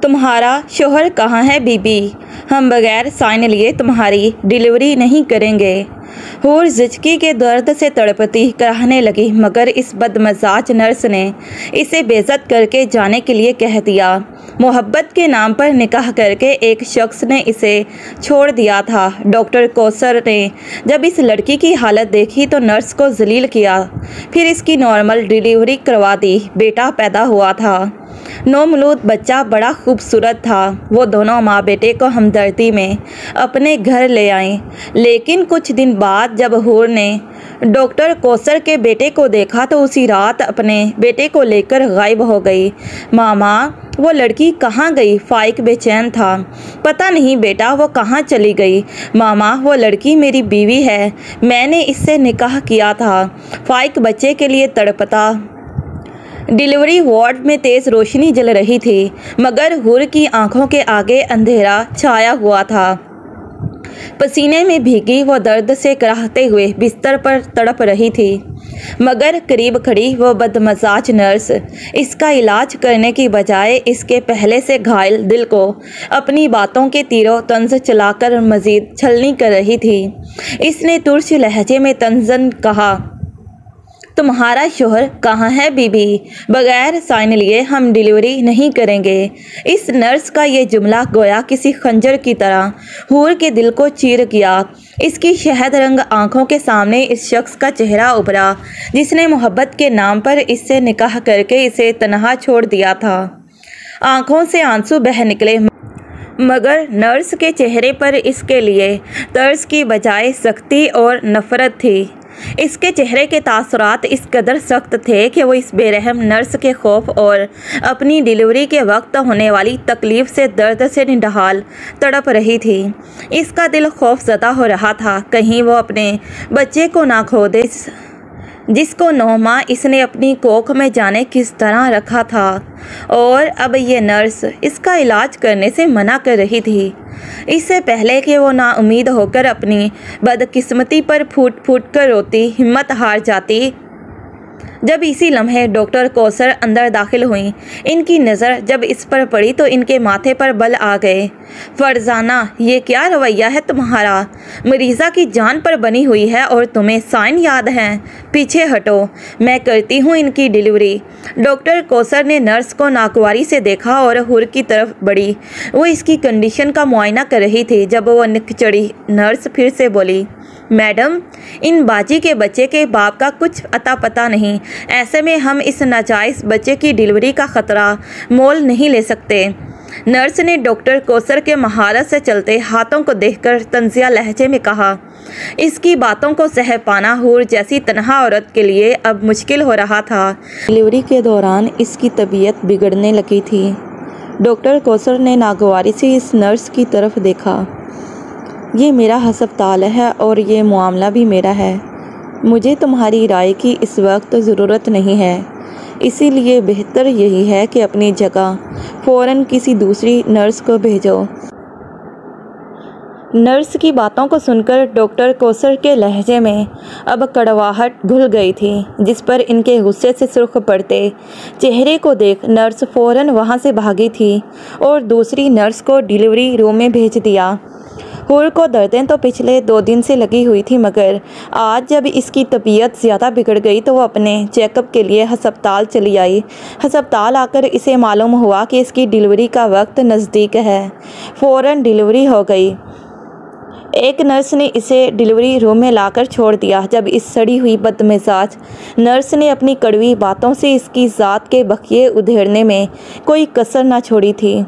तुम्हारा शोहर कहाँ है बीबी? हम बगैर साइन लिए तुम्हारी डिलीवरी नहीं करेंगे। हूर ज़िचकी के दर्द से तड़पती कहने लगी, मगर इस बदमजाज नर्स ने इसे बेइज्जत करके जाने के लिए कह दिया। मोहब्बत के नाम पर निकाह करके एक शख्स ने इसे छोड़ दिया था। डॉक्टर कौसर ने जब इस लड़की की हालत देखी तो नर्स को जलील किया, फिर इसकी नॉर्मल डिलीवरी करवा दी। बेटा पैदा हुआ था। नौमौलूद बच्चा बड़ा खूबसूरत था। वो दोनों माँ बेटे को हमदर्दी में अपने घर ले आए। लेकिन कुछ दिन बाद जब हूर ने डॉक्टर कौसर के बेटे को देखा तो उसी रात अपने बेटे को लेकर गायब हो गई। मामा, वो लड़की कहाँ गई? फाइक बेचैन था। पता नहीं बेटा, वो कहाँ चली गई। मामा, वो लड़की मेरी बीवी है, मैंने इससे निकाह किया था। फाइक बच्चे के लिए तड़पता। डिलीवरी वार्ड में तेज़ रोशनी जल रही थी, मगर हूर की आंखों के आगे अंधेरा छाया हुआ था। पसीने में भीगी वो दर्द से कराहते हुए बिस्तर पर तड़प रही थी, मगर करीब खड़ी वो बदमजाज नर्स इसका इलाज करने की बजाय इसके पहले से घायल दिल को अपनी बातों के तीरों तंज चलाकर मज़ीद छलनी कर रही थी। इसने तुर्श लहजे में तंजन कहा, तुम्हारा शोहर कहाँ है बीबी? बगैर साइन लिए हम डिलीवरी नहीं करेंगे। इस नर्स का ये जुमला गोया किसी खंजर की तरह हूर के दिल को चीर गया। इसकी शहद रंग आंखों के सामने इस शख्स का चेहरा उभरा जिसने मोहब्बत के नाम पर इससे निकाह करके इसे तनहा छोड़ दिया था। आंखों से आंसू बह निकले, मगर नर्स के चेहरे पर इसके लिए तर्स की बजाय सख्ती और नफरत थी। इसके चेहरे के तासुरात इस कदर सख्त थे कि वो इस बेरहम नर्स के खौफ और अपनी डिलीवरी के वक्त होने वाली तकलीफ़ से दर्द से निढाल तड़प रही थी। इसका दिल खौफज़दा हो रहा था, कहीं वो अपने बच्चे को ना खो दे जिसको 9 माह इसने अपनी कोख में जाने किस तरह रखा था। और अब ये नर्स इसका इलाज करने से मना कर रही थी, इससे पहले कि वो नाउम्मीद होकर अपनी बदकिस्मती पर फूट फूट कर रोती, हिम्मत हार जाती। जब इसी लम्हे डॉक्टर कौसर अंदर दाखिल हुई, इनकी नज़र जब इस पर पड़ी तो इनके माथे पर बल आ गए। फरजाना, ये क्या रवैया है तुम्हारा? मरीज़ा की जान पर बनी हुई है और तुम्हें साइन याद हैं? पीछे हटो, मैं करती हूँ इनकी डिलीवरी। डॉक्टर कौसर ने नर्स को नागवारी से देखा और हूर की तरफ बढ़ी। वो इसकी कंडीशन का मुआयना कर रही थी। जब वो निक चढ़ी, नर्स फिर से बोली, मैडम, इन बाजी के बच्चे के बाप का कुछ अता पता नहीं। ऐसे में हम इस नाजायज़ बच्चे की डिलीवरी का ख़तरा मोल नहीं ले सकते। नर्स ने डॉक्टर कौसर के महारत से चलते हाथों को देखकर तंजिया लहजे में कहा, इसकी बातों को सह पाना हूर जैसी तन्हा औरत के लिए अब मुश्किल हो रहा था। डिलीवरी के दौरान इसकी तबीयत बिगड़ने लगी थी। डॉक्टर कौसर ने नागवारी से इस नर्स की तरफ देखा। ये मेरा हस्पताल है और ये मामला भी मेरा है। मुझे तुम्हारी राय की इस वक्त ज़रूरत नहीं है, इसीलिए बेहतर यही है कि अपनी जगह फ़ौरन किसी दूसरी नर्स को भेजो। नर्स की बातों को सुनकर डॉक्टर कौसर के लहजे में अब कड़वाहट घुल गई थी, जिस पर इनके गुस्से से सुर्ख पड़ते चेहरे को देख नर्स फ़ौरन वहां से भागी थी और दूसरी नर्स को डिलीवरी रूम में भेज दिया। हूर को दर्दें तो पिछले 2 दिन से लगी हुई थी, मगर आज जब इसकी तबीयत ज़्यादा बिगड़ गई तो वो अपने चेकअप के लिए हस्पताल चली आई। हस्पताल आकर इसे मालूम हुआ कि इसकी डिलीवरी का वक्त नज़दीक है। फ़ौरन डिलीवरी हो गई। एक नर्स ने इसे डिलीवरी रूम में लाकर छोड़ दिया। जब इस सड़ी हुई बदमिजाज नर्स ने अपनी कड़वी बातों से इसकी ज़ात के बखिए उधेड़ने में कोई कसर ना छोड़ी थी।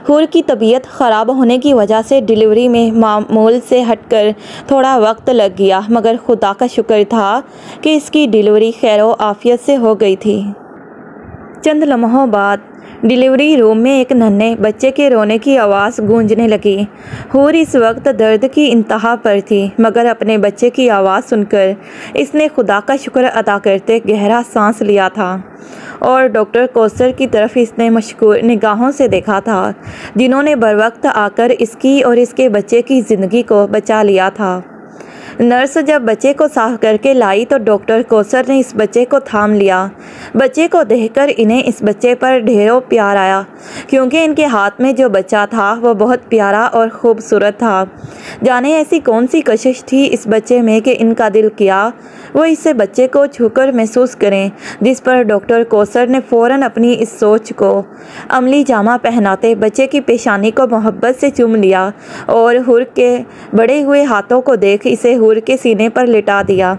हूर की तबीयत ख़राब होने की वजह से डिलीवरी में मामूल से हटकर थोड़ा वक्त लग गया, मगर खुदा का शुक्र था कि इसकी डिलीवरी खैरो आफियत से हो गई थी। चंद लम्हों बाद डिलीवरी रूम में एक नन्हे बच्चे के रोने की आवाज़ गूंजने लगी। हूर इस वक्त दर्द की इंतहा पर थी, मगर अपने बच्चे की आवाज़ सुनकर इसने खुदा का शुक्र अदा करते गहरा सांस लिया था और डॉक्टर कौसर की तरफ इसने मशकूर निगाहों से देखा था, जिन्होंने बर वक्त आकर इसकी और इसके बच्चे की ज़िंदगी को बचा लिया था। नर्स जब बच्चे को साफ करके लाई तो डॉक्टर कोसर ने इस बच्चे को थाम लिया। बच्चे को देखकर इन्हें इस बच्चे पर ढेरों प्यार आया, क्योंकि इनके हाथ में जो बच्चा था वो बहुत प्यारा और खूबसूरत था। जाने ऐसी कौन सी कशिश थी इस बच्चे में कि इनका दिल किया वो इस बच्चे को छूकर महसूस करें, जिस पर डॉक्टर कोसर ने फ़ौरन अपनी इस सोच को अमली जामा पहनाते बच्चे की पेशानी को मोहब्बत से चूम लिया और हुर के बड़े हुए हाथों को देख इसे हुर के सीने पर लिटा दिया।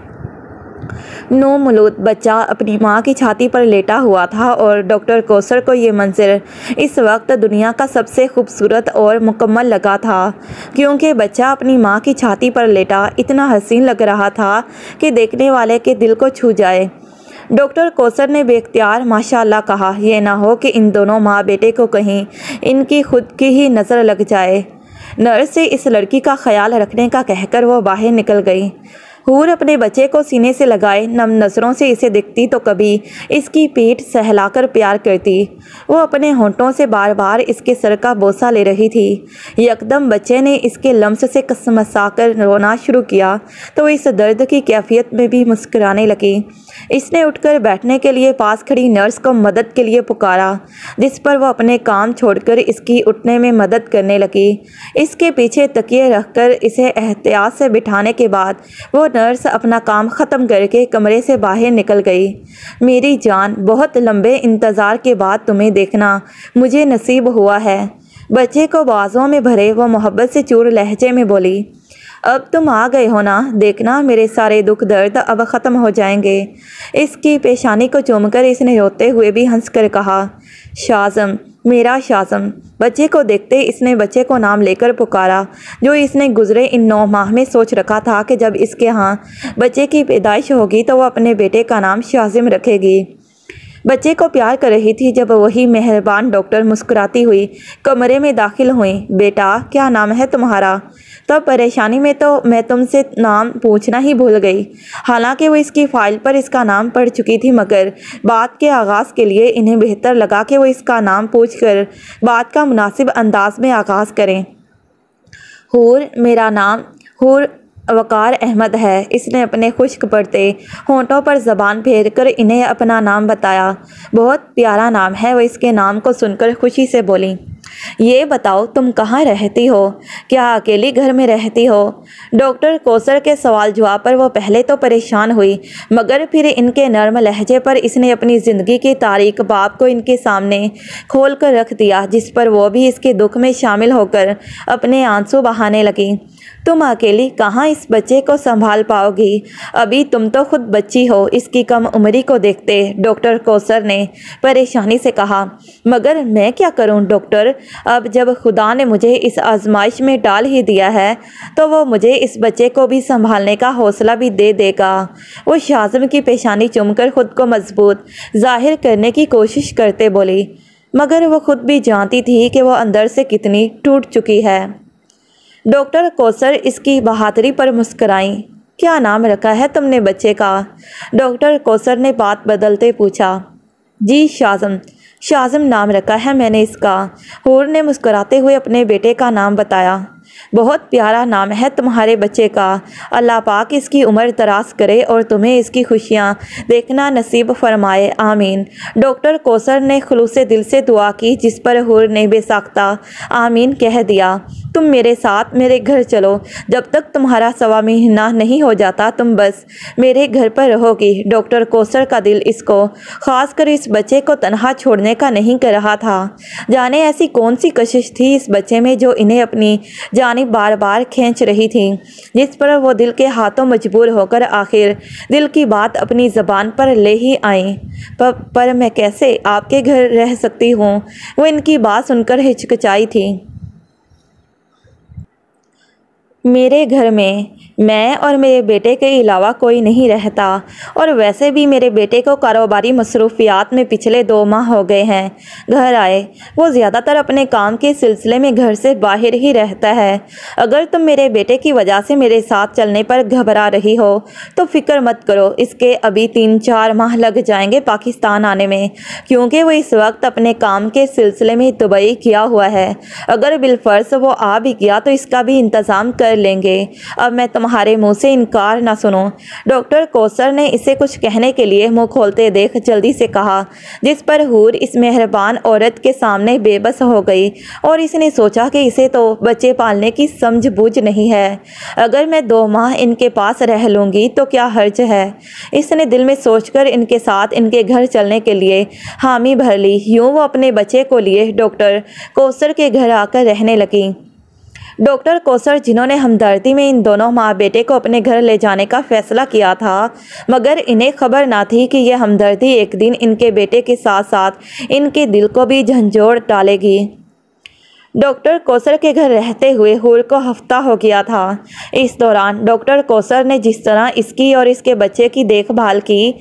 नौमौलूद बच्चा अपनी माँ की छाती पर लेटा हुआ था और डॉक्टर कोसर को ये मंजर इस वक्त दुनिया का सबसे खूबसूरत और मुकम्मल लगा था, क्योंकि बच्चा अपनी माँ की छाती पर लेटा इतना हसीन लग रहा था कि देखने वाले के दिल को छू जाए। डॉक्टर कोसर ने बेख्तियार माशाअल्लाह कहा, यह ना हो कि इन दोनों माँ बेटे को कहीं इनकी खुद की ही नज़र लग जाए। नर्स से इस लड़की का ख्याल रखने का कहकर वो बाहर निकल गई। हूर अपने बच्चे को सीने से लगाए नम नज़रों से इसे देखती तो कभी इसकी पीठ सहलाकर प्यार करती। वो अपने होंठों से बार बार इसके सर का बोसा ले रही थी। यकदम बच्चे ने इसके लम्स से कसमसाकर रोना शुरू किया तो इस दर्द की कैफियत में भी मुस्कुराने लगी। इसने उठकर बैठने के लिए पास खड़ी नर्स को मदद के लिए पुकारा, जिस पर वो अपने काम छोड़कर इसकी उठने में मदद करने लगी। इसके पीछे तकिए रखकर इसे एहतियात से बिठाने के बाद वो नर्स अपना काम ख़त्म करके कमरे से बाहर निकल गई। मेरी जान, बहुत लंबे इंतज़ार के बाद तुम्हें देखना मुझे नसीब हुआ है, बच्चे को बाजों में भरे वो मोहब्बत से चूर लहजे में बोली। अब तुम आ गए हो ना, देखना मेरे सारे दुख दर्द अब ख़त्म हो जाएंगे। इसकी पेशानी को चूमकर इसने रोते हुए भी हंसकर कहा, शाज़म, मेरा शाज़म। बच्चे को देखते इसने बच्चे को नाम लेकर पुकारा, जो इसने गुज़रे इन 9 माह में सोच रखा था कि जब इसके यहाँ बच्चे की पैदाइश होगी तो वह अपने बेटे का नाम शाज़िम रखेगी। बच्चे को प्यार कर रही थी जब वही मेहरबान डॉक्टर मुस्कुराती हुई कमरे में दाखिल हुई। बेटा, क्या नाम है तुम्हारा? तब परेशानी में तो मैं तुमसे नाम पूछना ही भूल गई। हालांकि वो इसकी फ़ाइल पर इसका नाम पढ़ चुकी थी, मगर बात के आगाज़ के लिए इन्हें बेहतर लगा कि वो इसका नाम पूछकर बात का मुनासिब अंदाज में आगाज़ करें। हूर, मेरा नाम हूर वकार अहमद है। इसने अपने खुश्क पड़ते होंठों पर ज़बान फेर कर इन्हें अपना नाम बताया। बहुत प्यारा नाम है। वो इसके नाम को सुनकर खुशी से बोली, ये बताओ तुम कहाँ रहती हो? क्या अकेली घर में रहती हो? डॉक्टर कोसर के सवाल जवाब पर वो पहले तो परेशान हुई, मगर फिर इनके नर्म लहजे पर इसने अपनी ज़िंदगी की तारीख बाप को इनके सामने खोल कर रख दिया, जिस पर वो भी इसके दुख में शामिल होकर अपने आंसू बहाने लगी। तुम अकेली कहाँ इस बच्चे को संभाल पाओगी? अभी तुम तो खुद बच्ची हो। इसकी कम उम्री को देखते डॉक्टर कोसर ने परेशानी से कहा, मगर मैं क्या करूं डॉक्टर? अब जब खुदा ने मुझे इस आजमाइश में डाल ही दिया है तो वो मुझे इस बच्चे को भी संभालने का हौसला भी दे देगा। वो शाज़िम की पेशानी चूमकर खुद को मजबूत जाहिर करने की कोशिश करते बोली, मगर वो खुद भी जानती थी कि वो अंदर से कितनी टूट चुकी है। डॉक्टर कोसर इसकी बहादुरी पर मुस्कराई। क्या नाम रखा है तुमने बच्चे का? डॉक्टर कोसर ने बात बदलते पूछा। जी शाज़िम, शाज़िम नाम रखा है मैंने इसका। हूर ने मुस्कुराते हुए अपने बेटे का नाम बताया। बहुत प्यारा नाम है तुम्हारे बच्चे का। अल्लाह पाक इसकी उम्र दराज करे और तुम्हें इसकी खुशियाँ देखना नसीब फरमाए, आमीन। डॉक्टर कोसर ने खुलूसे दिल से दुआ की, जिस पर हूर ने बेसाख्ता आमीन कह दिया। तुम मेरे साथ मेरे घर चलो। जब तक तुम्हारा 1.25 महीना नहीं हो जाता तुम बस मेरे घर पर रहोगी। डॉक्टर कोसर का दिल इसको, ख़ासकर इस बच्चे को तनहा छोड़ने का नहीं कर रहा था। जाने ऐसी कौन सी कशिश थी इस बच्चे में जो इन्हें अपनी जानिब बार बार खींच रही थी, जिस पर वो दिल के हाथों मजबूर होकर आखिर दिल की बात अपनी ज़बान पर ले ही आई। पर मैं कैसे आपके घर रह सकती हूँ? वो इनकी बात सुनकर हिचकिचाई थी। मेरे घर में मैं और मेरे बेटे के अलावा कोई नहीं रहता, और वैसे भी मेरे बेटे को कारोबारी मसरूफियात में पिछले 2 माह हो गए हैं घर आए। वो ज़्यादातर अपने काम के सिलसिले में घर से बाहर ही रहता है। अगर तुम मेरे बेटे की वजह से मेरे साथ चलने पर घबरा रही हो तो फ़िक्र मत करो। इसके अभी 3-4 माह लग जाएंगे पाकिस्तान आने में, क्योंकि वो इस वक्त अपने काम के सिलसिले में दुबई किया हुआ है। अगर बिलफर्ज वो आ भी गया तो इसका भी इंतज़ाम कर कर लेंगे। अब मैं तुम्हारे मुंह से इनकार ना सुनूं। डॉक्टर कोसर ने इसे कुछ कहने के लिए मुंह खोलते देख जल्दी से कहा, जिस पर हूर इस मेहरबान औरत के सामने बेबस हो गई और इसने सोचा कि इसे तो बच्चे पालने की समझ-बूझ नहीं है। अगर मैं 2 माह इनके पास रह लूँगी तो क्या हर्ज है। इसने दिल में सोचकर इनके साथ इनके घर चलने के लिए हामी भर ली। यूँ वो अपने बच्चे को लिए डॉक्टर कोसर के घर आकर रहने लगी। डॉक्टर कोसर, जिन्होंने हमदर्दी में इन दोनों माँ बेटे को अपने घर ले जाने का फैसला किया था, मगर इन्हें खबर ना थी कि यह हमदर्दी एक दिन इनके बेटे के साथ साथ इनके दिल को भी झंझोड़ डालेगी। डॉक्टर कोसर के घर रहते हुए हूर को हफ्ता हो गया था। इस दौरान डॉक्टर कोसर ने जिस तरह इसकी और इसके बच्चे की देखभाल की,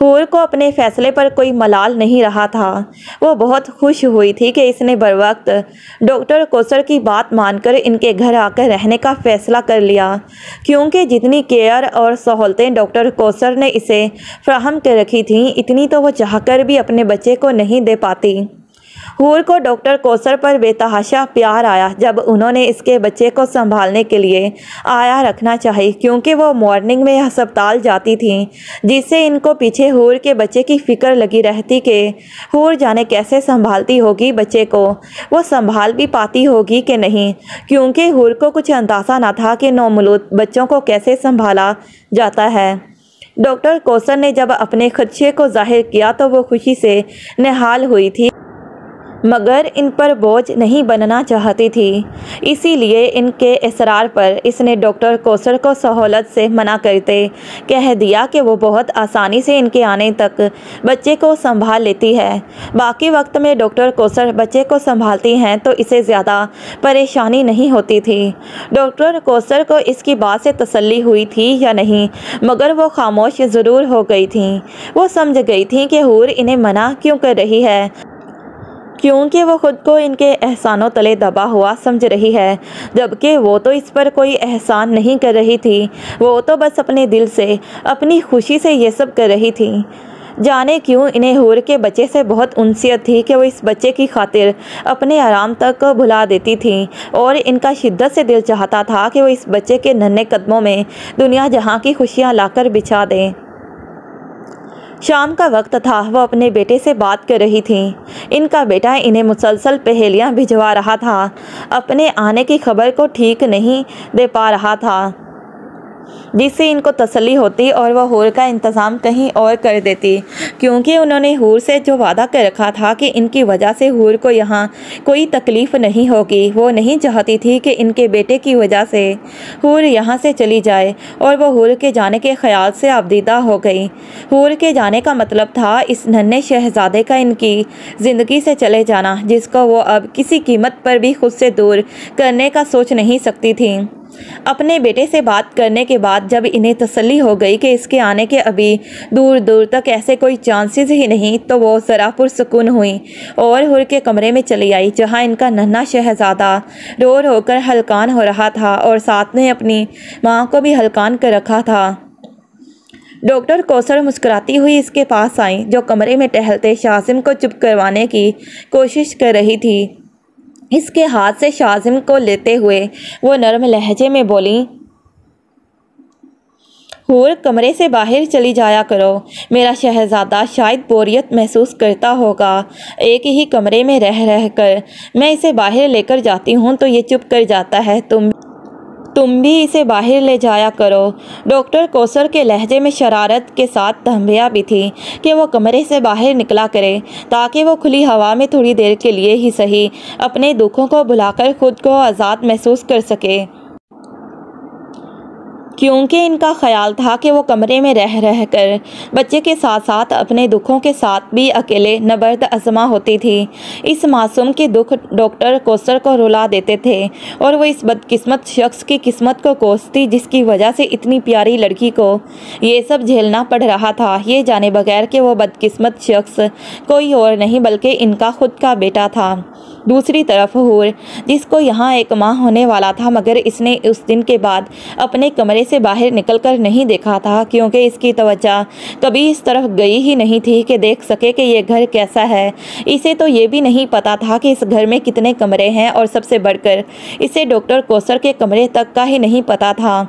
हूर को अपने फैसले पर कोई मलाल नहीं रहा था। वो बहुत खुश हुई थी कि इसने बरवक्त डॉक्टर कोसर की बात मानकर इनके घर आकर रहने का फैसला कर लिया, क्योंकि जितनी केयर और सहूलतें डॉक्टर कोसर ने इसे फराहम कर रखी थीं, इतनी तो वो चाहकर भी अपने बच्चे को नहीं दे पाती। हूर को डॉक्टर कोसर पर बेतहाशा प्यार आया जब उन्होंने इसके बच्चे को संभालने के लिए आया रखना चाहिए, क्योंकि वो मॉर्निंग में अस्पताल जाती थी, जिससे इनको पीछे हूर के बच्चे की फ़िक्र लगी रहती कि हूर जाने कैसे संभालती होगी बच्चे को, वो संभाल भी पाती होगी कि नहीं, क्योंकि हूर को कुछ अंदाज़ा न था कि नौमौलूद बच्चों को कैसे संभाला जाता है। डॉक्टर कोसर ने जब अपने खदशे को जाहिर किया तो वो खुशी से निहाल हुई थी, मगर इन पर बोझ नहीं बनना चाहती थी। इसीलिए इनके इसरार पर इसने डॉक्टर कोसर को सहूलत से मना करते कह दिया कि वो बहुत आसानी से इनके आने तक बच्चे को संभाल लेती है। बाकी वक्त में डॉक्टर कोसर बच्चे को संभालती हैं तो इसे ज़्यादा परेशानी नहीं होती थी। डॉक्टर कोसर को इसकी बात से तसल्ली हुई थी या नहीं, मगर वो खामोश ज़रूर हो गई थी। वो समझ गई थी कि हूर इन्हें मना क्यों कर रही है, क्योंकि वो खुद को इनके एहसानों तले दबा हुआ समझ रही है, जबकि वो तो इस पर कोई एहसान नहीं कर रही थी। वो तो बस अपने दिल से, अपनी खुशी से ये सब कर रही थी। जाने क्यों इन्हें हूर के बच्चे से बहुत उनसियत थी कि वो इस बच्चे की खातिर अपने आराम तक भुला देती थी, और इनका शिद्दत से दिल चाहता था कि वो इस बच्चे के नन्हे कदमों में दुनिया जहाँ की खुशियाँ लाकर बिछा दें। शाम का वक्त था। वो अपने बेटे से बात कर रही थी। इनका बेटा इन्हें मुसलसल पहेलियां भिजवा रहा था, अपने आने की खबर को ठीक नहीं दे पा रहा था, जिससे इनको तसल्ली होती और वह हूर का इंतज़ाम कहीं और कर देती, क्योंकि उन्होंने हूर से जो वादा कर रखा था कि इनकी वजह से हूर को यहाँ कोई तकलीफ़ नहीं होगी। वो नहीं चाहती थी कि इनके बेटे की वजह से हूर यहाँ से चली जाए, और वो हूर के जाने के ख्याल से आबदीदा हो गई। हूर के जाने का मतलब था इस नन्हे शहजादे का इनकी ज़िंदगी से चले जाना, जिसको वो अब किसी कीमत पर भी खुद से दूर करने का सोच नहीं सकती थी। अपने बेटे से बात करने के बाद जब इन्हें तसल्ली हो गई कि इसके आने के अभी दूर दूर तक ऐसे कोई चांसेस ही नहीं, तो वो ज़रा पुरसुकून हुई और हूर के कमरे में चली आई, जहां इनका नन्हा शहजादा रो रो कर हलकान हो रहा था और साथ में अपनी माँ को भी हलकान कर रखा था। डॉक्टर कोसर मुस्कुराती हुई इसके पास आई, जो कमरे में टहलते शाजिम को चुप करवाने की कोशिश कर रही थी। इसके हाथ से शाजिम को लेते हुए वो नरम लहजे में बोली, हूर, कमरे से बाहर चली जाया करो। मेरा शहजादा शायद बोरियत महसूस करता होगा। एक ही कमरे में रह रह कर मैं इसे बाहर लेकर जाती हूँ तो ये चुप कर जाता है। तुम भी इसे बाहर ले जाया करो। डॉक्टर कोसर के लहजे में शरारत के साथ तंबिया भी थी कि वो कमरे से बाहर निकला करे, ताकि वो खुली हवा में थोड़ी देर के लिए ही सही अपने दुखों को भुलाकर खुद को आज़ाद महसूस कर सके, क्योंकि इनका ख्याल था कि वो कमरे में रह रह कर बच्चे के साथ साथ अपने दुखों के साथ भी अकेले नबर्द अज़मा होती थी। इस मासूम के दुख डॉक्टर कोसर को रुला देते थे, और वो इस बदकिस्मत शख्स की किस्मत को कोसती जिसकी वजह से इतनी प्यारी लड़की को ये सब झेलना पड़ रहा था, ये जाने बगैर कि वो बदकिस्मत शख्स कोई और नहीं बल्कि इनका खुद का बेटा था। दूसरी तरफ हूर, जिसको यहाँ एक माह होने वाला था, मगर इसने उस दिन के बाद अपने कमरे से बाहर निकलकर नहीं देखा था, क्योंकि इसकी तवज्जो कभी इस तरफ गई ही नहीं थी कि देख सके कि यह घर कैसा है। इसे तो ये भी नहीं पता था कि इस घर में कितने कमरे हैं, और सबसे बढ़कर इसे डॉक्टर कोसर के कमरे तक का ही नहीं पता था,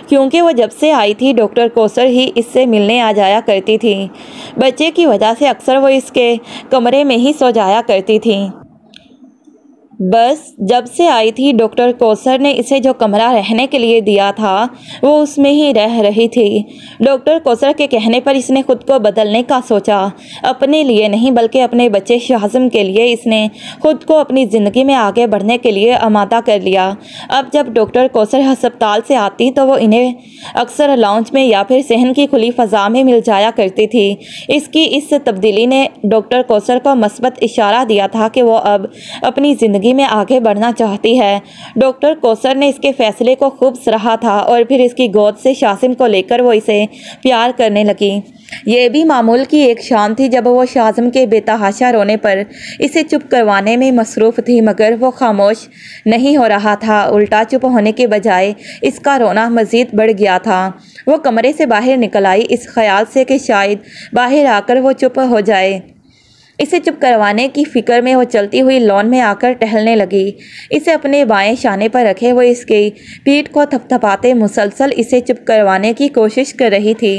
क्योंकि वो जब से आई थी डॉक्टर कोसर ही इससे मिलने आ जाया करती थी। बच्चे की वजह से अक्सर वो इसके कमरे में ही सो जाया करती थी। बस जब से आई थी डॉक्टर कोसर ने इसे जो कमरा रहने के लिए दिया था वो उसमें ही रह रही थी। डॉक्टर कोसर के कहने पर इसने खुद को बदलने का सोचा। अपने लिए नहीं बल्कि अपने बच्चे शाज़म के लिए इसने खुद को अपनी ज़िंदगी में आगे बढ़ने के लिए आमादा कर लिया। अब जब डॉक्टर कोसर अस्पताल से आती तो वो इन्हें अक्सर लाउंज में या फिर सहन की खुली फ़ज़ा में मिल जाया करती थी। इसकी इस तब्दीली ने डॉक्टर कोसर को मस्बत इशारा दिया था कि वो अब अपनी ज़िंदगी में आगे बढ़ना चाहती है। डॉक्टर कोसर ने इसके फैसले को खूब सराहा था और फिर इसकी गोद से शाज़म को लेकर वो इसे प्यार करने लगी। ये भी मामूल की एक शाम थी जब वो शाज़म के बेतहाशा रोने पर इसे चुप करवाने में मसरूफ़ थी, मगर वो खामोश नहीं हो रहा था। उल्टा चुप होने के बजाय इसका रोना मज़ीद बढ़ गया था। वो कमरे से बाहर निकल आई इस ख्याल से कि शायद बाहर आकर वो चुप हो जाए। इसे चुप करवाने की फ़िक्र में वो चलती हुई लॉन में आकर टहलने लगी। इसे अपने बाएं शाने पर रखे वो इसकी पीठ को थपथपाते मुसलसल इसे चुप करवाने की कोशिश कर रही थी।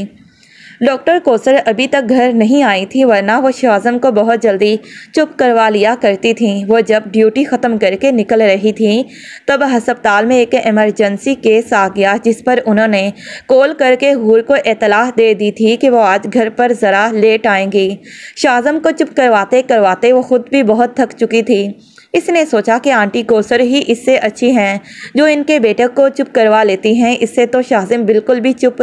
डॉक्टर कोसर अभी तक घर नहीं आई थी, वरना वो शाज़म को बहुत जल्दी चुप करवा लिया करती थी। वो जब ड्यूटी ख़त्म करके निकल रही थी तब अस्पताल में एक इमरजेंसी केस आ गया, जिस पर उन्होंने कॉल करके हूर को इत्तला दे दी थी कि वो आज घर पर ज़रा लेट आएंगी। शाज़म को चुप करवाते करवाते वो खुद भी बहुत थक चुकी थी। इसने सोचा कि आंटी कोसर ही इससे अच्छी हैं जो इनके बेटे को चुप करवा लेती हैं। इससे तो शाज़म बिल्कुल भी चुप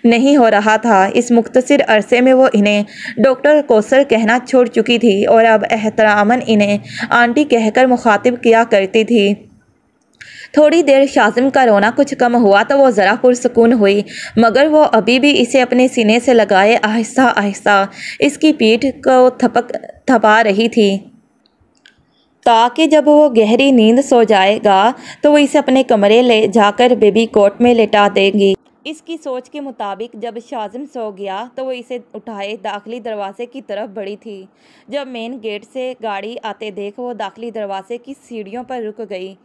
नहीं हो रहा था। इस मुख्तसर अरसे में वो इन्हें डॉक्टर कोसर कहना छोड़ चुकी थी और अब एहतरामन इन्हें आंटी कहकर मुखातिब किया करती थी। थोड़ी देर शाज़म का रोना कुछ कम हुआ तो वो ज़रा पुरसकून हुई, मगर वो अभी भी इसे अपने सीने से लगाए आहिस्ता आहिस्ता इसकी पीठ को थपा रही थी, ताकि जब वो गहरी नींद सो जाएगा तो वो इसे अपने कमरे ले जाकर बेबी कोट में लेटा देगी। इसकी सोच के मुताबिक जब शाज़म सो गया तो वो इसे उठाए दाखिली दरवाजे की तरफ बढ़ी थी। जब मेन गेट से गाड़ी आते देख वो दाखिली दरवाजे की सीढ़ियों पर रुक गई,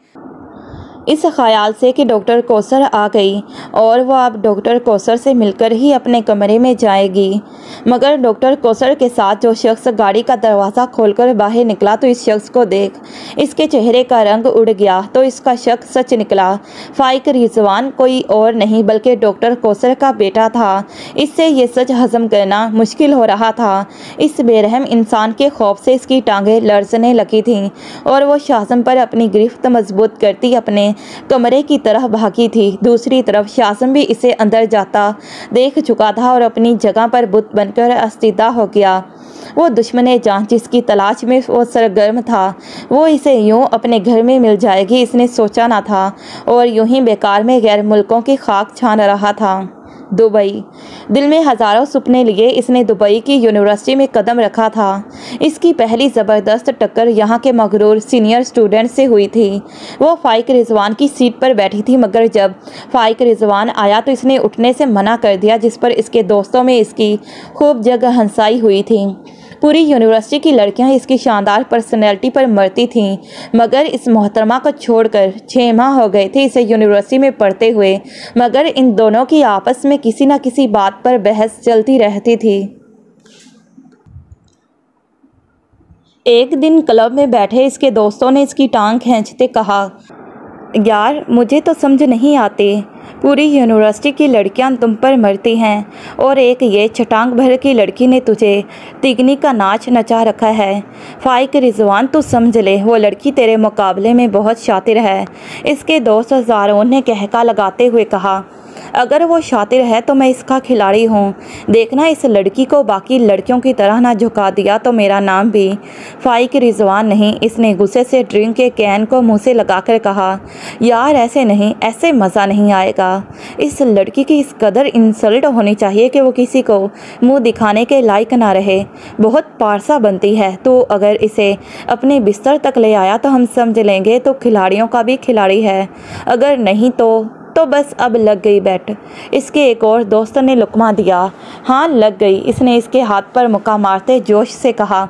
इस ख्याल से कि डॉक्टर कोसर आ गई और वो अब डॉक्टर कोसर से मिलकर ही अपने कमरे में जाएगी। मगर डॉक्टर कोसर के साथ जो शख्स गाड़ी का दरवाज़ा खोलकर बाहर निकला तो इस शख्स को देख इसके चेहरे का रंग उड़ गया। तो इसका शक सच निकला। फाइक रिजवान कोई और नहीं बल्कि डॉक्टर कोसर का बेटा था। इससे ये सच हजम करना मुश्किल हो रहा था। इस बेरहम इंसान के खौफ से इसकी टांगें लर्जने लगी थीं और वो शाज़म पर अपनी गिरफ्त मजबूत करती अपने कमरे की तरफ भागी थी। दूसरी तरफ शाज़म भी इसे अंदर जाता देख चुका था और अपनी जगह पर बुत बनकर अस्तिदा हो गया। वो दुश्मने जान जिसकी तलाश में वो सरगर्म था, वो इसे यूं अपने घर में मिल जाएगी इसने सोचा ना था और यूं ही बेकार में गैर मुल्कों की खाक छान रहा था। दुबई। दिल में हज़ारों सपने लिए इसने दुबई की यूनिवर्सिटी में कदम रखा था। इसकी पहली ज़बरदस्त टक्कर यहाँ के मगरूर सीनियर स्टूडेंट से हुई थी। वो फाइक रिजवान की सीट पर बैठी थी, मगर जब फाइक रिजवान आया तो इसने उठने से मना कर दिया, जिस पर इसके दोस्तों में इसकी खूब जगह हंसाई हुई थी। पूरी यूनिवर्सिटी की लड़कियां इसकी शानदार पर्सनैलिटी पर मरती थीं, मगर इस मोहतरमा को छोड़कर 6 माह हो गए थे इसे यूनिवर्सिटी में पढ़ते हुए, मगर इन दोनों की आपस में किसी न किसी बात पर बहस चलती रहती थी। एक दिन क्लब में बैठे इसके दोस्तों ने इसकी टांग खींचते कहा, यार मुझे तो समझ नहीं आती, पूरी यूनिवर्सिटी की लड़कियां तुम पर मरती हैं और एक ये चटांग भर की लड़की ने तुझे तिगनी का नाच नचा रखा है। फाइक रिजवान तू समझ ले, वो लड़की तेरे मुकाबले में बहुत शातिर है। इसके दोस्त ज़ारोन ने कहका लगाते हुए कहा, अगर वो शातिर है तो मैं इसका खिलाड़ी हूँ। देखना इस लड़की को बाकी लड़कियों की तरह ना झुका दिया तो मेरा नाम भी फाइक रिजवान नहीं। इसने गुस्से से ड्रिंक के कैन को मुंह से लगाकर कहा, यार ऐसे नहीं, ऐसे मज़ा नहीं आएगा। इस लड़की की इस कदर इंसल्ट होनी चाहिए कि वो किसी को मुंह दिखाने के लायक ना रहे। बहुत पारसा बनती है। तो अगर इसे अपने बिस्तर तक ले आया तो हम समझ लेंगे तो खिलाड़ियों का भी खिलाड़ी है, अगर नहीं तो बस अब लग गई बेट। इसके एक और दोस्त ने लुकमा दिया। हाँ लग गई। इसने इसके हाथ पर मुक्का मारते जोश से कहा,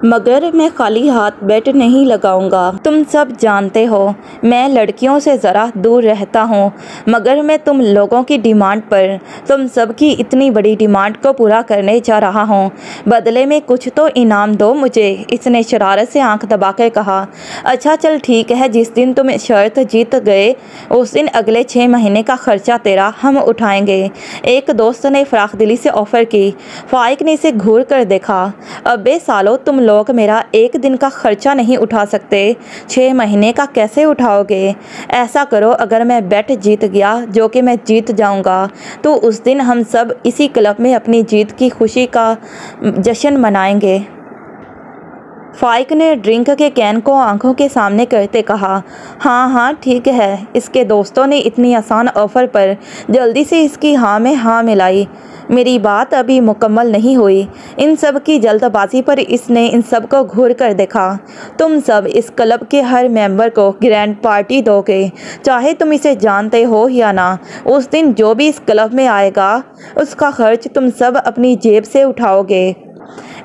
मगर मैं खाली हाथ बेट नहीं लगाऊंगा। तुम सब जानते हो मैं लड़कियों से ज़रा दूर रहता हूँ, मगर मैं तुम लोगों की डिमांड पर, तुम सबकी इतनी बड़ी डिमांड को पूरा करने जा रहा हूँ। बदले में कुछ तो इनाम दो मुझे। इसने शरारत से आंख दबाकर कहा, अच्छा चल ठीक है, जिस दिन तुम शर्त जीत गए उस दिन अगले 6 महीने का खर्चा तेरा हम उठाएंगे। एक दोस्त ने फराखदिली से ऑफ़र की। फाइक ने इसे घूर कर देखा। अबे सालो, तुम लोग मेरा एक दिन का खर्चा नहीं उठा सकते, 6 महीने का कैसे उठाओगे? ऐसा करो, अगर मैं बेट जीत गया, जो कि मैं जीत जाऊंगा, तो उस दिन हम सब इसी क्लब में अपनी जीत की खुशी का जश्न मनाएंगे। फाइक ने ड्रिंक के कैन को आंखों के सामने करते कहा, हाँ हाँ ठीक है। इसके दोस्तों ने इतनी आसान ऑफ़र पर जल्दी से इसकी हाँ में हाँ मिलाई। मेरी बात अभी मुकम्मल नहीं हुई। इन सब की जल्दबाजी पर इसने इन सब को घूर कर देखा। तुम सब इस क्लब के हर मेंबर को ग्रैंड पार्टी दोगे, चाहे तुम इसे जानते हो या ना। उस दिन जो भी इस क्लब में आएगा उसका खर्च तुम सब अपनी जेब से उठाओगे।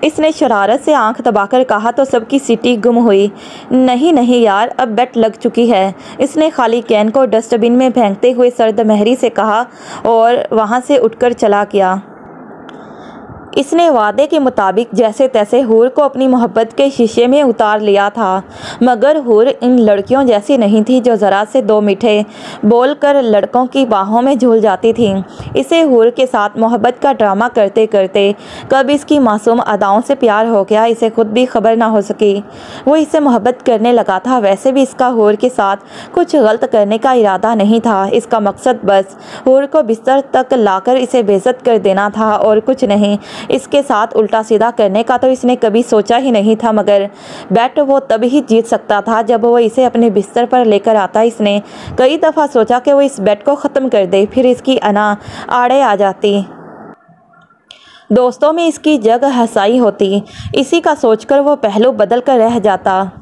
इसने शरारत से आंख दबाकर कहा तो सबकी सीटी गुम हुई। नहीं नहीं यार, अब बेट लग चुकी है। इसने खाली कैन को डस्टबिन में फेंकते हुए सर्द महरी से कहा और वहां से उठकर चला गया। इसने वादे के मुताबिक जैसे तैसे हूर को अपनी मोहब्बत के शीशे में उतार लिया था, मगर हूर इन लड़कियों जैसी नहीं थी जो ज़रा से 2 मीठे बोलकर लड़कों की बाहों में झूल जाती थी। इसे हूर के साथ मोहब्बत का ड्रामा करते करते कब इसकी मासूम अदाओं से प्यार हो गया, इसे खुद भी खबर ना हो सकी। वो इससे मोहब्बत करने लगा था। वैसे भी इसका हूर के साथ कुछ गलत करने का इरादा नहीं था। इसका मकसद बस हूर को बिस्तर तक लाकर इसे बेइज्जत कर देना था और कुछ नहीं। इसके साथ उल्टा सीधा करने का तो इसने कभी सोचा ही नहीं था, मगर बेट वो तभी ही जीत सकता था जब वो इसे अपने बिस्तर पर लेकर आता। इसने कई दफ़ा सोचा कि वो इस बेट को ख़त्म कर दे, फिर इसकी अना आड़े आ जाती, दोस्तों में इसकी जगह हंसाई होती। इसी का सोचकर वो पहलू बदल कर रह जाता।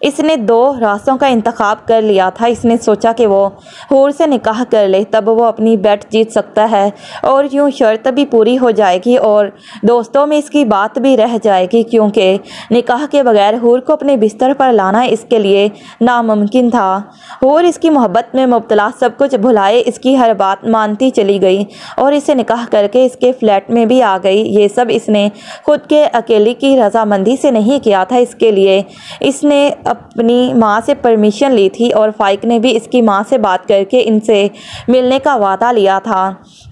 इसने 2 रास्तों का इंतखाब कर लिया था। इसने सोचा कि वो हूर से निकाह कर ले, तब वो अपनी बेट जीत सकता है और यूँ शर्त भी पूरी हो जाएगी और दोस्तों में इसकी बात भी रह जाएगी, क्योंकि निकाह के बगैर हूर को अपने बिस्तर पर लाना इसके लिए नामुमकिन था। हूर इसकी मोहब्बत में मुब्तला सब कुछ भुलाए इसकी हर बात मानती चली गई और इसे निकाह करके इसके फ्लैट में भी आ गई। ये सब इसने खुद के अकेली की रजामंदी से नहीं किया था। इसके लिए इसने अपनी माँ से परमिशन ली थी और फाइक ने भी इसकी माँ से बात करके इनसे मिलने का वादा लिया था।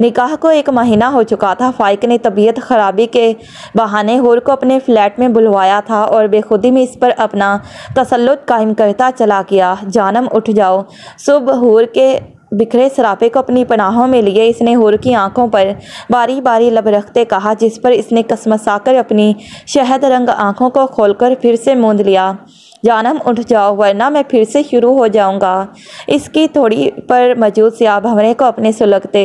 निकाह को 1 महीना हो चुका था। फाइक ने तबीयत खराबी के बहाने हूर को अपने फ्लैट में बुलवाया था और बेखुदी में इस पर अपना तसल्लुत कायम करता चला गया। जानम उठ जाओ। सुबह हूर के बिखरे सरापे को अपनी पनाहों में लिए इसने हूर की आंखों पर बारी बारी लब रखते कहा, जिस पर इसने कसमसाकर अपनी शहद रंग आंखों को खोलकर फिर से मूंद लिया। जानम उठ जाओ, वरना मैं फिर से शुरू हो जाऊंगा। इसकी थोड़ी पर मौजूद स्याह भंवरे को अपने सुलगते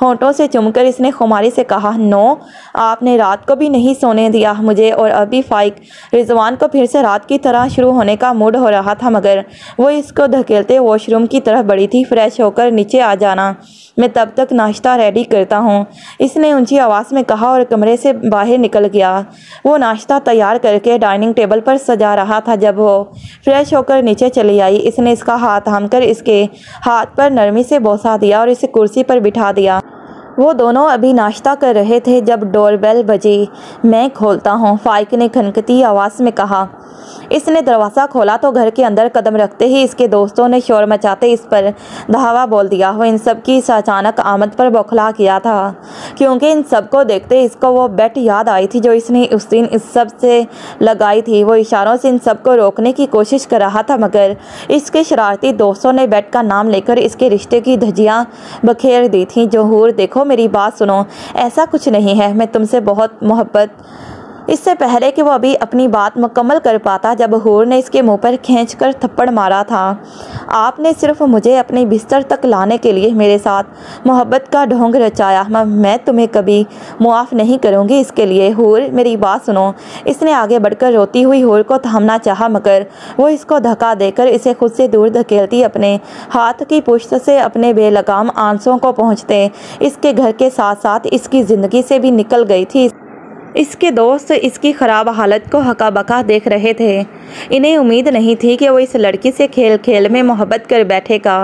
होंठों से चुमकर इसने खुमारी से कहा, नो, आपने रात को भी नहीं सोने दिया मुझे। और अभी फाइक रिजवान को फिर से रात की तरह शुरू होने का मूड हो रहा था, मगर वो इसको धकेलते वॉशरूम की तरफ बढ़ी थी। फ्रेश होकर नीचे आ जाना, मैं तब तक नाश्ता रेडी करता हूँ, इसने ऊंची आवाज़ में कहा और कमरे से बाहर निकल गया। वो नाश्ता तैयार करके डाइनिंग टेबल पर सजा रहा था जब वो फ्रेश होकर नीचे चली आई। इसने इसका हाथ थामकर इसके हाथ पर नरमी से बोसा दिया और इसे कुर्सी पर बिठा दिया। वो दोनों अभी नाश्ता कर रहे थे जब डोरबेल बजी। मैं खोलता हूँ, फाइक ने खनकती आवाज़ में कहा। इसने दरवाज़ा खोला तो घर के अंदर कदम रखते ही इसके दोस्तों ने शोर मचाते इस पर धावा बोल दिया। वो इन सब की इस अचानक आमद पर बौखला गया था, क्योंकि इन सबको देखते इसको वो बेट याद आई थी जो इसने उस दिन इस सब से लगाई थी। वो इशारों से इन सबको रोकने की कोशिश कर रहा था, मगर इसके शरारती दोस्तों ने बेट का नाम लेकर इसके रिश्ते की धज्जियाँ बखेर दी थी। जोहूर, देखो मेरी बात सुनो, ऐसा कुछ नहीं है, मैं तुमसे बहुत मोहब्बत। इससे पहले कि वो अभी अपनी बात मुकम्मल कर पाता, जब हूर ने इसके मुंह पर खींचकर थप्पड़ मारा था। आपने सिर्फ मुझे अपने बिस्तर तक लाने के लिए मेरे साथ मोहब्बत का ढोंग रचाया। मैं तुम्हें कभी मुआफ़ नहीं करूंगी इसके लिए। हूर, मेरी बात सुनो। इसने आगे बढ़कर रोती हुई हूर को थामना चाहा, मगर वो इसको धक्का देकर इसे खुद से दूर धकेलती अपने हाथ की पुश्त से अपने बेलगाम आंसुओं को पहुँचते इसके घर के साथ साथ इसकी ज़िंदगी से भी निकल गई थी। इसके दोस्त इसकी ख़राब हालत को हका बका देख रहे थे। इन्हें उम्मीद नहीं थी कि वो इस लड़की से खेल खेल में मोहब्बत कर बैठेगा।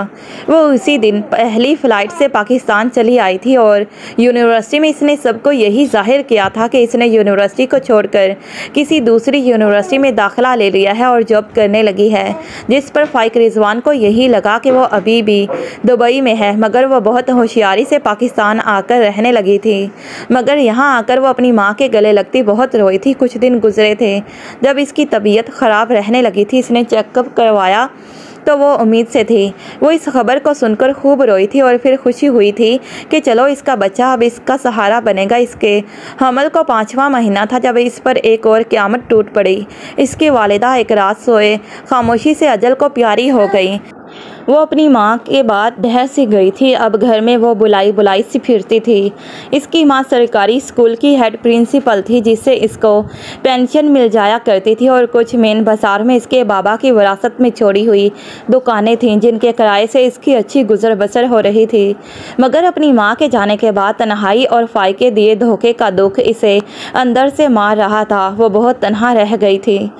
वो उसी दिन पहली फ़्लाइट से पाकिस्तान चली आई थी और यूनिवर्सिटी में इसने सबको यही जाहिर किया था कि इसने यूनिवर्सिटी को छोड़कर किसी दूसरी यूनिवर्सिटी में दाखिला ले लिया है और जॉब करने लगी है, जिस पर फ़ाइक रिजवान को यही लगा कि वो अभी भी दुबई में है। मगर वो बहुत होशियारी से पाकिस्तान आकर रहने लगी थी, मगर यहाँ आकर वो अपनी माँ के गले लगती बहुत रोई थी। कुछ दिन गुजरे थे जब इसकी तबीयत ख़राब रहने लगी थी। इसने चेकअप करवाया तो वो उम्मीद से थी। वो इस खबर को सुनकर खूब रोई थी और फिर खुशी हुई थी कि चलो इसका बच्चा अब इसका सहारा बनेगा। इसके हमल को 5वां महीना था जब इस पर एक और क़यामत टूट पड़ी। इसकी वालिदा एक रात सोए खामोशी से अजल को प्यारी हो गई। वो अपनी माँ के बाद ढह सी गई थी। अब घर में वो बुलाई बुलाई सी फिरती थी। इसकी माँ सरकारी स्कूल की हेड प्रिंसिपल थी, जिससे इसको पेंशन मिल जाया करती थी और कुछ मेन बाजार में इसके बाबा की विरासत में छोड़ी हुई दुकानें थीं, जिनके किराए से इसकी अच्छी गुजर बसर हो रही थी। मगर अपनी माँ के जाने के बाद तन्हाई और फ़ाइके दिए धोखे का दुख इसे अंदर से मार रहा था। वो बहुत तन्हा रह गई थी।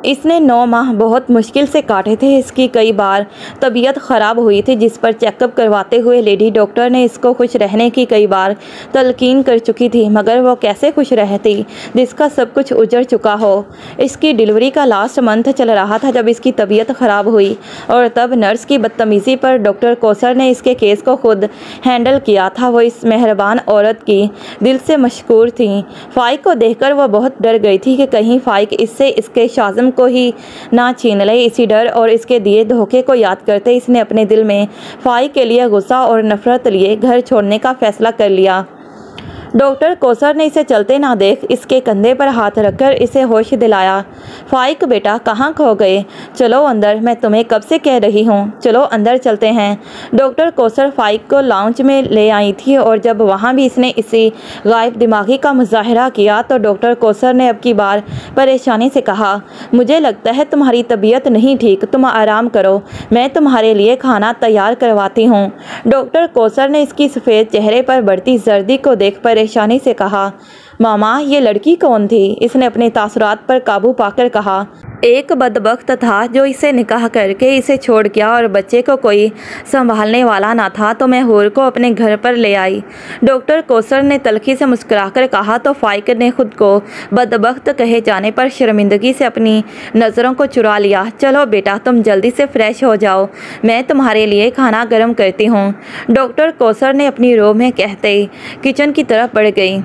इसने 9 माह बहुत मुश्किल से काटे थे। इसकी कई बार तबीयत ख़राब हुई थी, जिस पर चेकअप करवाते हुए लेडी डॉक्टर ने इसको खुश रहने की कई बार तलकीन कर चुकी थी, मगर वो कैसे खुश रहती जिसका सब कुछ उजड़ चुका हो। इसकी डिलीवरी का लास्ट मंथ चल रहा था जब इसकी तबीयत ख़राब हुई और तब नर्स की बदतमीज़ी पर डॉक्टर कोसर ने इसके केस को खुद हैंडल किया था। वो इस मेहरबान औरत की दिल से मशकूर थी। फ़ाइक को देखकर वो बहुत डर गई थी कि कहीं फ़ाइक इससे इसके शाज़म को ही ना छीन ले। इसी डर और इसके दिए धोखे को याद करते इसने अपने दिल में फ़ाइक के लिए गुस्सा और नफरत लिए घर छोड़ने का फैसला कर लिया। डॉक्टर कोसर ने इसे चलते ना देख इसके कंधे पर हाथ रखकर इसे होश दिलाया। फ़ाइक बेटा, कहाँ खो गए? चलो अंदर, मैं तुम्हें कब से कह रही हूँ, चलो अंदर चलते हैं। डॉक्टर कोसर फ़ाइक को लाउंज में ले आई थी और जब वहाँ भी इसने इसी गायब दिमागी का मुजाहरा किया तो डॉक्टर कोसर ने अब की बार परेशानी से कहा, मुझे लगता है तुम्हारी तबीयत नहीं ठीक, तुम आराम करो, मैं तुम्हारे लिए खाना तैयार करवाती हूँ। डॉक्टर कोसर ने इसकी सफ़ेद चेहरे पर बढ़ती जर्दी को देख परेशानी से कहा, मामा ये लड़की कौन थी? इसने अपने तासुरात पर काबू पाकर कहा, एक बदबख्त था जो इसे निकाह करके इसे छोड़ गया और बच्चे को कोई संभालने वाला ना था, तो मैं हूर को अपने घर पर ले आई। डॉक्टर कोसर ने तलखी से मुस्कुराकर कहा तो फ़ाइक ने खुद को बदबख्त कहे जाने पर शर्मिंदगी से अपनी नज़रों को चुरा लिया। चलो बेटा, तुम जल्दी से फ्रेश हो जाओ, मैं तुम्हारे लिए खाना गर्म करती हूँ। डॉक्टर कोसर ने अपनी रो में कहते किचन की तरफ बढ़ गई,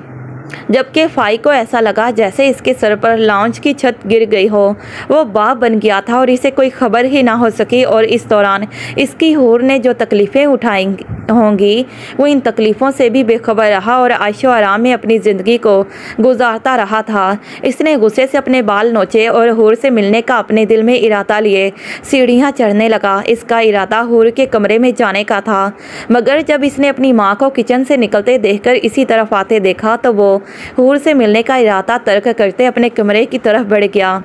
जबकि फ़ाइक को ऐसा लगा जैसे इसके सर पर लाउंज की छत गिर गई हो। वो बाप बन गया था और इसे कोई खबर ही ना हो सकी और इस दौरान इसकी हूर ने जो तकलीफ़ें उठाई होंगी वो इन तकलीफ़ों से भी बेखबर रहा और आयशो आराम में अपनी ज़िंदगी को गुजारता रहा था। इसने गुस्से से अपने बाल नोचे और हूर से मिलने का अपने दिल में इरादा लिए सीढ़ियाँ चढ़ने लगा। इसका इरादा हूर के कमरे में जाने का था, मगर जब इसने अपनी माँ को किचन से निकलते देखकर इसी तरफ आते देखा तो वो हूर से मिलने का इरादा तर्क करते अपने कमरे की तरफ बढ़ गया।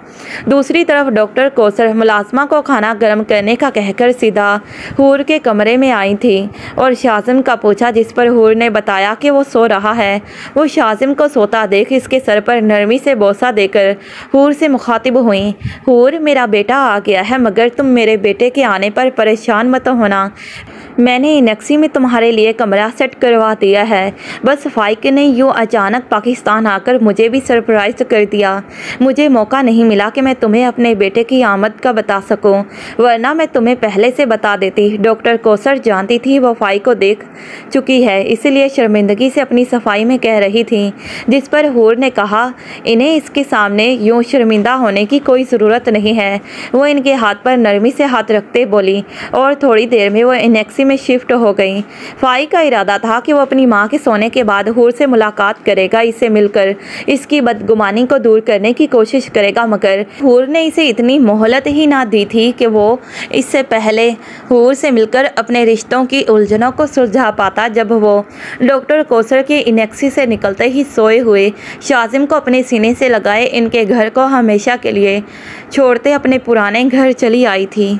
दूसरी तरफ डॉक्टर कोसर मुलाजमा को खाना गर्म करने का कहकर सीधा हूर के कमरे में आई थी और और शाजिम का पूछा, जिस पर हूर ने बताया कि वो सो रहा है। वो शाजिम को सोता देख इसके सर पर नरमी से बोसा देकर हूर से मुखातिब हुई। हूर, मेरा बेटा आ गया है, मगर तुम मेरे बेटे के आने पर परेशान मत होना। मैंने इनेक्सी में तुम्हारे लिए कमरा सेट करवा दिया है। बस फाइक ने यूँ अचानक पाकिस्तान आकर मुझे भी सरप्राइज कर दिया। मुझे मौका नहीं मिला कि मैं तुम्हें अपने बेटे की आमद का बता सकूं, वरना मैं तुम्हें पहले से बता देती। डॉक्टर कौसर जानती थी वो फाइक को देख चुकी है, इसलिए शर्मिंदगी से अपनी सफाई में कह रही थी। जिस पर हूर ने कहा, इन्हें इसके सामने यूँ शर्मिंदा होने की कोई ज़रूरत नहीं है। वो इनके हाथ पर नरमी से हाथ रखते बोली और थोड़ी देर में वो इनेक्सी में शिफ्ट हो गई। फाइक का इरादा था कि वो अपनी मां के सोने के बाद हूर से मुलाकात करेगा, इससे मिलकर इसकी बदगुमानी को दूर करने की कोशिश करेगा, मगर हूर ने इसे इतनी मोहलत ही ना दी थी कि वो इससे पहले हूर से मिलकर अपने रिश्तों की उलझनों को सुलझा पाता। जब वो डॉक्टर कौसर के इनेक्सी से निकलते ही सोए हुए शाजिम को अपने सीने से लगाए इनके घर को हमेशा के लिए छोड़ते अपने पुराने घर चली आई थी।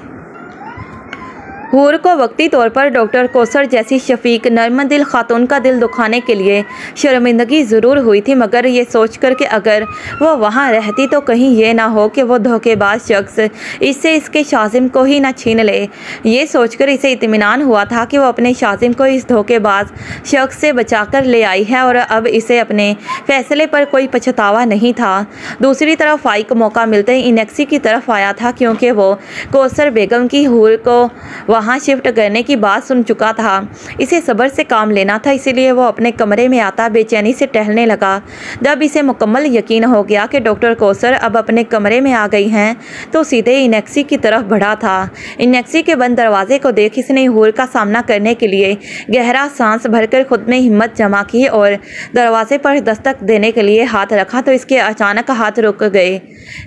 हूर को वक्ती तौर पर डॉक्टर कौसर जैसी शफीक नर्म दिल खातून का दिल दुखाने के लिए शर्मिंदगी ज़रूर हुई थी, मगर ये सोच कर कि अगर वो वहाँ रहती तो कहीं ये ना हो कि वो धोखेबाज शख्स इससे इसके शाजिम को ही ना छीन ले। ये सोचकर इसे इत्मीनान हुआ था कि वो अपने शाजिम को इस धोखेबाज शख्स से बचाकर ले आई है और अब इसे अपने फैसले पर कोई पछतावा नहीं था। दूसरी तरफ फाइक मौका मिलते ही इनेक्सी की तरफ आया था, क्योंकि वो कौसर बेगम की हूर को वहाँ शिफ्ट करने की बात सुन चुका था। इसे सब्र से काम लेना था, इसीलिए वो अपने कमरे में आता बेचैनी से टहलने लगा। जब इसे मुकम्मल यकीन हो गया कि डॉक्टर कौसर अब अपने कमरे में आ गई हैं, तो सीधे इनेक्सी की तरफ बढ़ा था। इनेक्सी के बंद दरवाजे को देख इसने हूर का सामना करने के लिए गहरा सांस भरकर खुद में हिम्मत जमा की और दरवाजे पर दस्तक देने के लिए हाथ रखा, तो इसके अचानक हाथ रुक गए।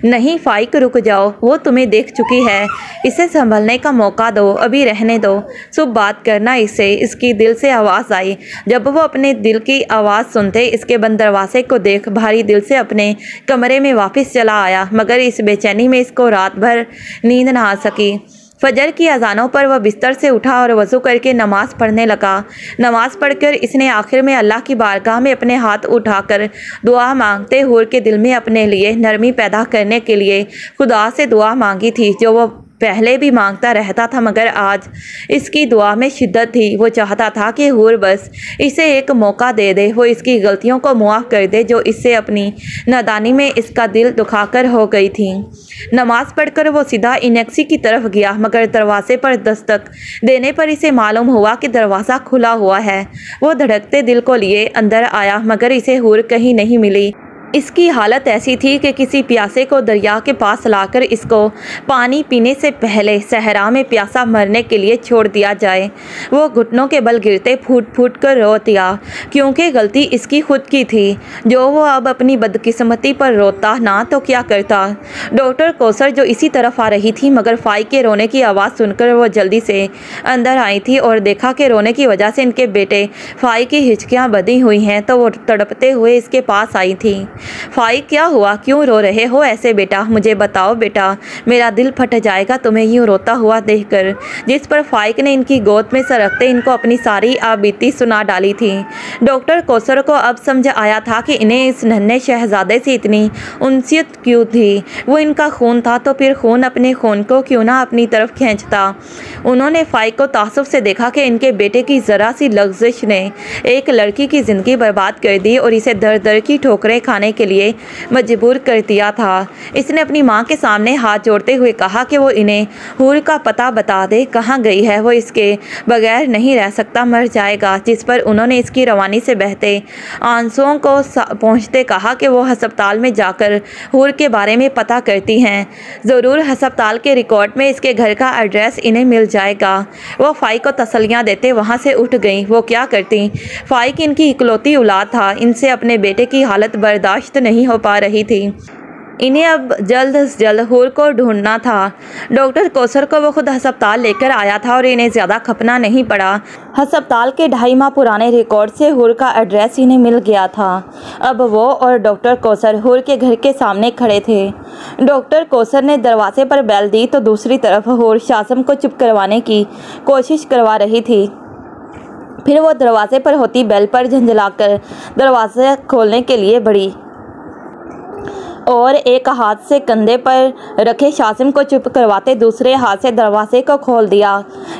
नहीं फाइक, रुक जाओ, वो तुम्हें देख चुकी है, इसे संभलने का मौका दो, अभी रहने दो, सुबह बात करना इससे। इसकी दिल से आवाज़ आई। जब वो अपने दिल की आवाज़ सुनते इसके बंद दरवाजे को देख भारी दिल से अपने कमरे में वापस चला आया, मगर इस बेचैनी में इसको रात भर नींद ना आ सकी। फजर की अजानों पर वह बिस्तर से उठा और वज़ू करके नमाज़ पढ़ने लगा। नमाज़ पढ़कर इसने आखिर में अल्लाह की बारगाह में अपने हाथ उठाकर दुआ मांगते हूर के दिल में अपने लिए नरमी पैदा करने के लिए खुदा से दुआ मांगी थी, जो वो पहले भी मांगता रहता था, मगर आज इसकी दुआ में शिद्दत थी। वो चाहता था कि हूर बस इसे एक मौका दे दे, वो इसकी गलतियों को मुआफ़ कर दे जो इससे अपनी नादानी में इसका दिल दुखाकर हो गई थी। नमाज़ पढ़कर वो सीधा इनेक्सी की तरफ गया, मगर दरवाजे पर दस्तक देने पर इसे मालूम हुआ कि दरवाज़ा खुला हुआ है। वो धड़कते दिल को लिए अंदर आया, मगर इसे हूर कहीं नहीं मिली। इसकी हालत ऐसी थी कि किसी प्यासे को दरिया के पास लाकर इसको पानी पीने से पहले सहरा में प्यासा मरने के लिए छोड़ दिया जाए। वो घुटनों के बल गिरते फूट फूट कर रो दिया, क्योंकि गलती इसकी खुद की थी। जो वो अब अपनी बदकिस्मती पर रोता ना तो क्या करता। डॉक्टर कौसर जो इसी तरफ आ रही थी, मगर फाइक के रोने की आवाज़ सुनकर वो जल्दी से अंदर आई थी और देखा कि रोने की वजह से इनके बेटे फाइक की हिचकियाँ बंधी हुई हैं, तो वो तड़पते हुए इसके पास आई थी। फाइक, क्या हुआ, क्यों रो रहे हो ऐसे बेटा, मुझे बताओ बेटा, मेरा दिल फट जाएगा तुम्हें यूँ रोता हुआ देखकर। जिस पर फाइक ने इनकी गोद में सरकते इनको अपनी सारी आबीती सुना डाली थी। डॉक्टर कौसर को अब समझ आया था कि इन्हें इस नन्हे शहजादे से इतनी उनसियत क्यों थी। वो इनका खून था तो फिर खून अपने खून को क्यों ना अपनी तरफ खींचता। उन्होंने फाइक को तासुब से देखा कि इनके बेटे की ज़रा सी लग्जिश ने एक लड़की की ज़िंदगी बर्बाद कर दी और इसे दर दर की ठोकरें खाने के लिए मजबूर कर दिया था। इसने अपनी मां के सामने हाथ जोड़ते हुए कहा कि वो इन्हें हूर का पता बता दे, कहाँ गई है, वो इसके बगैर नहीं रह सकता, मर जाएगा। जिस पर उन्होंने इसकी रवानी से बहते आंसुओं को पहुंचते कहा कि वो अस्पताल में जाकर हूर के बारे में पता करती हैं, ज़रूर अस्पताल के रिकॉर्ड में इसके घर का एड्रेस इन्हें मिल जाएगा। वो फाइक को तसल्लियाँ देते वहाँ से उठ गई। वो क्या करती, फाइक इनकी इकलौती औलाद था, इनसे अपने बेटे की हालत बर्दाश्त नहीं हो पा रही थी। इन्हें अब जल्द से जल्द हूर को ढूंढना था। डॉक्टर कौसर को वो खुद अस्पताल लेकर आया था और इन्हें ज़्यादा खपना नहीं पड़ा। अस्पताल के 2.5 माह पुराने रिकॉर्ड से हूर का एड्रेस इन्हें मिल गया था। अब वो और डॉक्टर कौसर हूर के घर के सामने खड़े थे। डॉक्टर कौसर ने दरवाजे पर बेल दी तो दूसरी तरफ हूर शाजिम को चुप करवाने की कोशिश करवा रही थी। फिर वो दरवाजे पर होती बेल पर झंझलाकर दरवाज़ा खोलने के लिए बढ़ी और एक हाथ से कंधे पर रखे शाजिम को चुप करवाते दूसरे हाथ से दरवाजे को खोल दिया,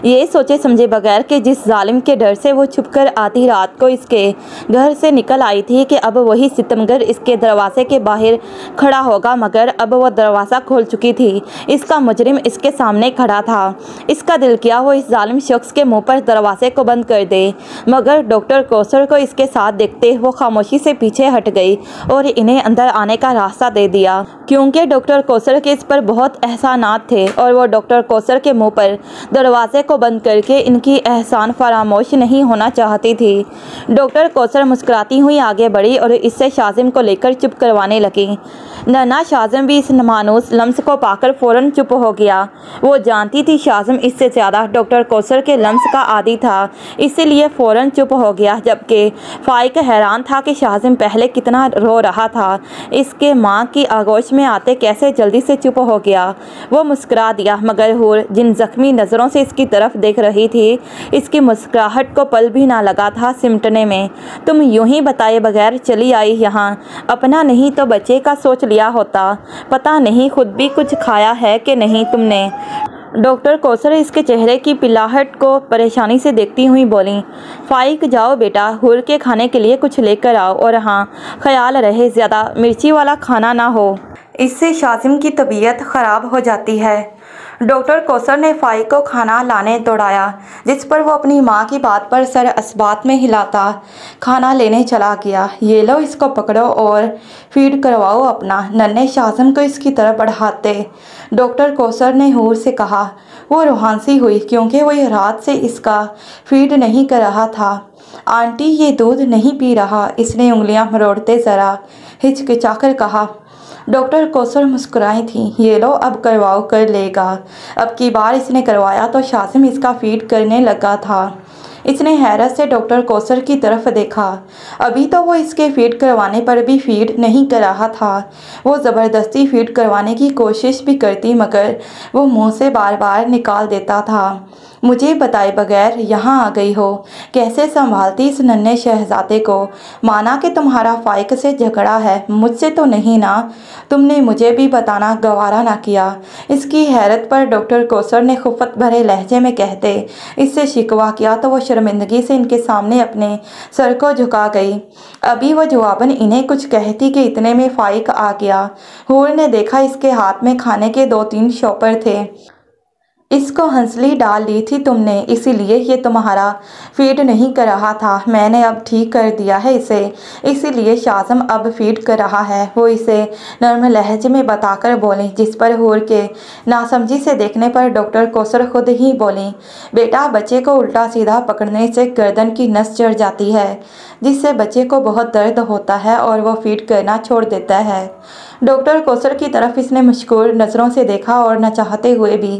ये सोचे समझे बगैर कि जिस जालिम के डर से वो छुपकर आधी रात को इसके घर से निकल आई थी कि अब वही सितमगर इसके दरवाजे के बाहर खड़ा होगा। मगर अब वो दरवाज़ा खोल चुकी थी, इसका मुजरिम इसके सामने खड़ा था। इसका दिल किया वो इस जालिम शख्स के मुँह पर दरवाजे को बंद कर दे, मगर डॉक्टर कौसर को इसके साथ देखते वो खामोशी से पीछे हट गई और इन्हें अंदर आने का रास्ता दे दिया, क्योंकि डॉक्टर कौसर के इस पर बहुत एहसानात थे और वो डॉक्टर कौसर के मुंह पर दरवाजे को बंद करके इनकी एहसान फरामोश नहीं होना चाहती थी। डॉक्टर कौसर मुस्कुराती हुई आगे बढ़ी और इससे शाजिम को लेकर चुप करवाने लगी। नन्हा शाजिम भी इस मानूस लम्स को पाकर फ़ौरन चुप हो गया। वो जानती थी शाजिम इससे ज़्यादा डॉक्टर कौसर के लम्स का आदी था, इसीलिए फ़ौरन चुप हो गया। जबकि फ़ाइक हैरान था कि शाजिम पहले कितना रो रहा था, इसके माँ की आगोश में आते कैसे जल्दी से चुप हो गया। वो मुस्कुरा दिया, मगर हूर जिन जख्मी नज़रों से इसकी तरफ देख रही थी, इसकी मुस्कुराहट को पल भी ना लगा था सिमटने में। तुम यूं ही बताए बगैर चली आई यहाँ, अपना नहीं तो बच्चे का सोच लिया होता। पता नहीं खुद भी कुछ खाया है कि नहीं तुमने। डॉक्टर कौसर इसके चेहरे की पिलाहट को परेशानी से देखती हुई बोली, फ़ाइक जाओ बेटा, हुर के खाने के लिए कुछ लेकर आओ, और हाँ ख्याल रहे ज़्यादा मिर्ची वाला खाना ना हो, इससे शाजिम की तबीयत ख़राब हो जाती है। डॉक्टर कौसर ने फ़ाइक को खाना लाने दौड़ाया, जिस पर वो अपनी माँ की बात पर सर असबात में हिलाता खाना लेने चला गया। ये लो इसको पकड़ो और फीड करवाओ अपना, नन्हे शाजिम को इसकी तरफ बढ़ाते डॉक्टर कौसर ने हूर से कहा। वो रूहानसी हुई, क्योंकि वो रात से इसका फीड नहीं कर रहा था। आंटी ये दूध नहीं पी रहा, इसने उंगलियां मरोड़ते ज़रा हिचकिचाकर कहा। डॉक्टर कौसर मुस्कुराई थी। ये लो अब करवाओ, कर लेगा। अब की बार इसने करवाया तो शाजिम इसका फीड करने लगा था। इसने हैरत से डॉक्टर कौसर की तरफ देखा। अभी तो वो इसके फीड करवाने पर भी फीड नहीं कर रहा था। वो ज़बरदस्ती फीड करवाने की कोशिश भी करती, मगर वो मुंह से बार बार निकाल देता था। मुझे बताए बगैर यहाँ आ गई हो, कैसे संभालती इस नन्हे शहजादे को। माना कि तुम्हारा फ़ाइक से झगड़ा है, मुझसे तो नहीं ना। तुमने मुझे भी बताना गवारा ना किया। इसकी हैरत पर डॉक्टर कौसर ने खुफत भरे लहजे में कहते इससे शिकवा किया तो वो शर्मिंदगी से इनके सामने अपने सर को झुका गई। अभी वो जवाबन इन्हें कुछ कहती कि इतने में फ़ाइक आ गया। हूर ने देखा इसके हाथ में खाने के 2-3 शॉपर थे। इसको हंसली डाल ली थी तुमने, इसीलिए ये तुम्हारा फीड नहीं कर रहा था। मैंने अब ठीक कर दिया है इसे, इसीलिए शाजिम अब फीड कर रहा है। वो इसे नर्म लहजे में बताकर बोली, जिस पर हूर के नासमझी से देखने पर डॉक्टर कौसर खुद ही बोली, बेटा बच्चे को उल्टा सीधा पकड़ने से गर्दन की नस चढ़ जाती है, जिससे बच्चे को बहुत दर्द होता है और वो फीड करना छोड़ देता है। डॉक्टर कौसर की तरफ इसने मुश्किल नज़रों से देखा और न चाहते हुए भी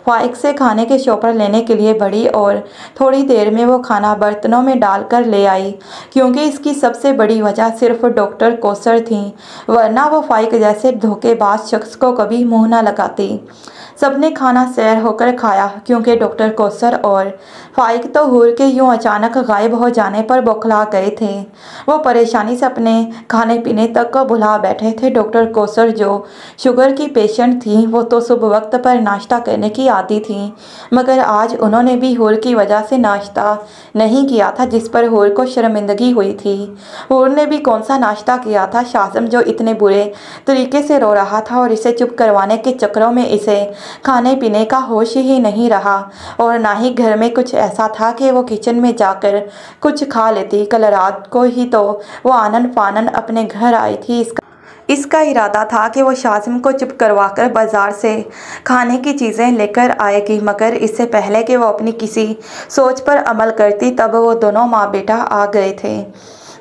फ़ाइक से खाने के शॉपर लेने के लिए बढ़ी और थोड़ी देर में वो खाना बर्तनों में डालकर ले आई, क्योंकि इसकी सबसे बड़ी वजह सिर्फ डॉक्टर कौसर थी, वरना वो फ़ाइक जैसे धोखेबाज शख्स को कभी मुँह न लगाती। सबने खाना सैर होकर खाया, क्योंकि डॉक्टर कौसर और फ़ाइक तो हूर के यूं अचानक गायब हो जाने पर बौखला गए थे। वो परेशानी से अपने खाने पीने तक को भुला बैठे थे। डॉक्टर कौसर जो शुगर की पेशेंट थी, वो तो सुबह वक्त पर नाश्ता करने की आदी थी, मगर आज उन्होंने भी हूर की वजह से नाश्ता नहीं किया था, जिस पर हूर को शर्मिंदगी हुई थी। हूर ने भी कौन सा नाश्ता किया था। शाजिम जो इतने बुरे तरीके से रो रहा था और इसे चुप करवाने के चक्करों में इसे खाने पीने का होश ही नहीं रहा, और ना ही घर में कुछ ऐसा था कि वो किचन में जाकर कुछ खा लेती। कल रात को ही तो वो आनन फानन अपने घर आई थी। इसका इरादा था कि वो शाजिम को चुप करवाकर बाज़ार से खाने की चीज़ें लेकर आएगी, मगर इससे पहले कि वो अपनी किसी सोच पर अमल करती, तब वो दोनों माँ बेटा आ गए थे।